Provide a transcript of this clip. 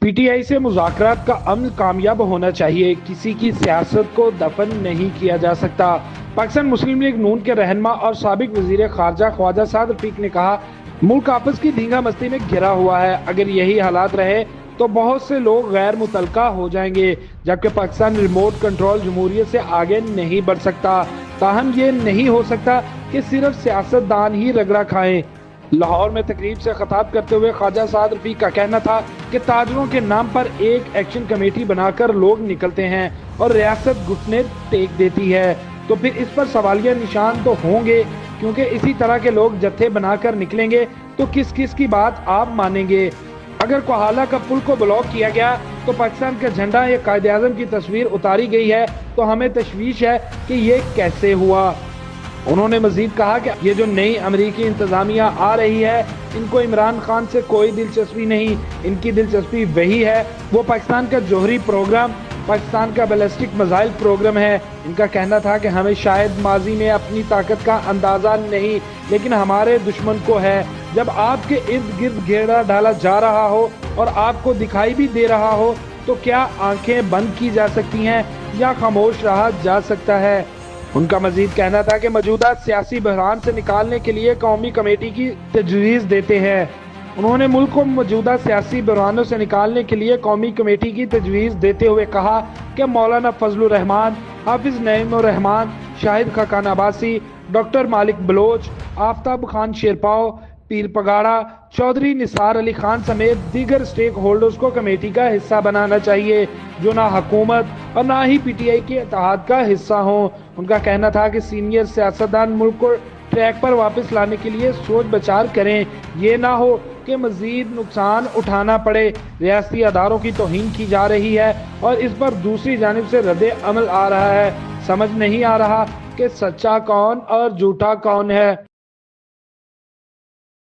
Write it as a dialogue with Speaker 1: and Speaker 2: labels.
Speaker 1: P T I سے مذاکرات کا عمل کامیاب ہونا چاہیے، کسی کی سیاست کو دفن نہیں کیا جا سکتا۔ پاکستان مسلم لیگ نون کے رہنما اور سابق وزیر خارجہ خواجہ سعد رفیق نے کہا، ملک آپس کی دھینگا مستی میں گھرا ہوا ہے، اگر یہی حالات رہے تو بہت سے لوگ غیر متعلقہ ہو جائیں گے، جبکہ پاکستان ریموٹ کنٹرول جمہوریت سے آگے نہیں بڑھ سکتا۔ تاہم یہ نہیں ہو سکتا کہ صرف سیاست دان ہی رگڑا کھائیں۔ لاہور میں تقریب سے خطاب کرتے ہوئے خواجہ سعد رفیق کا کہنا تھا کہ تاجروں کے نام پر ایک ایکشن کمیٹی بنا کر لوگ نکلتے ہیں اور ریاست گھٹنے ٹیک دیتی ہے، تو پھر اس پر سوالیہ نشان تو ہوں گے، کیونکہ اسی طرح کے لوگ جتھے بنا کر نکلیں گے تو کس کس کی بات آپ مانیں گے؟ اگر کوہالہ کا پل کو بلاک کیا گیا تو پاکستان کا جھنڈا یا قائد اعظم کی تصویر اتاری گئی ہے تو ہمیں تشویش ہے کہ یہ کیسے ہوا۔ انہوں نے مزید کہا کہ یہ جو نئی امریکی انتظامیہ آ رہی ہے، ان کو عمران خان سے کوئی دلچسپی نہیں، ان کی دلچسپی وہی ہے، وہ پاکستان کا جوہری پروگرام، پاکستان کا بیلسٹک میزائل پروگرام ہے۔ ان کا کہنا تھا کہ ہمیں شاید ماضی میں اپنی طاقت کا اندازہ نہیں، لیکن ہمارے دشمن کو ہے۔ جب آپ کے ارد گرد گھیرا ڈالا جا رہا ہو اور آپ کو دکھائی بھی دے رہا ہو تو کیا آنکھیں بند کی جا سکتی ہیں یا خاموش رہا جا سکتا ہے؟ ان کا مزید کہنا تھا کہ موجودہ سیاسی بحران سے نکالنے کے لیے قومی کمیٹی کی تجویز دیتے ہیں۔ انہوں نے ملک کو موجودہ سیاسی بحرانوں سے نکالنے کے لیے قومی کمیٹی کی تجویز دیتے ہوئے کہا کہ مولانا فضل الرحمان، حافظ نعیم الرحمان، شاہد خاقان عباسی، ڈاکٹر مالک بلوچ، آفتاب خان شیرپاؤ، پیر پگاڑا، چودھری نثار علی خان سمیت دیگر سٹیک ہولڈرز کو کمیٹی کا حصہ بنانا چاہیے، جو نہ حکومت اور نہ ہی پی ٹی آئی کے اتحاد کا حصہ ہوں۔ ان کا کہنا تھا کہ سینئر سیاستدان ملک کو ٹریک پر واپس لانے کے لیے سوچ بچار کریں، یہ نہ ہو کہ مزید نقصان اٹھانا پڑے۔ ریاستی اداروں کی توہین کی جا رہی ہے اور اس پر دوسری جانب سے رد عمل آ رہا ہے، سمجھ نہیں آ رہا کہ سچا کون اور جھوٹا کون ہے۔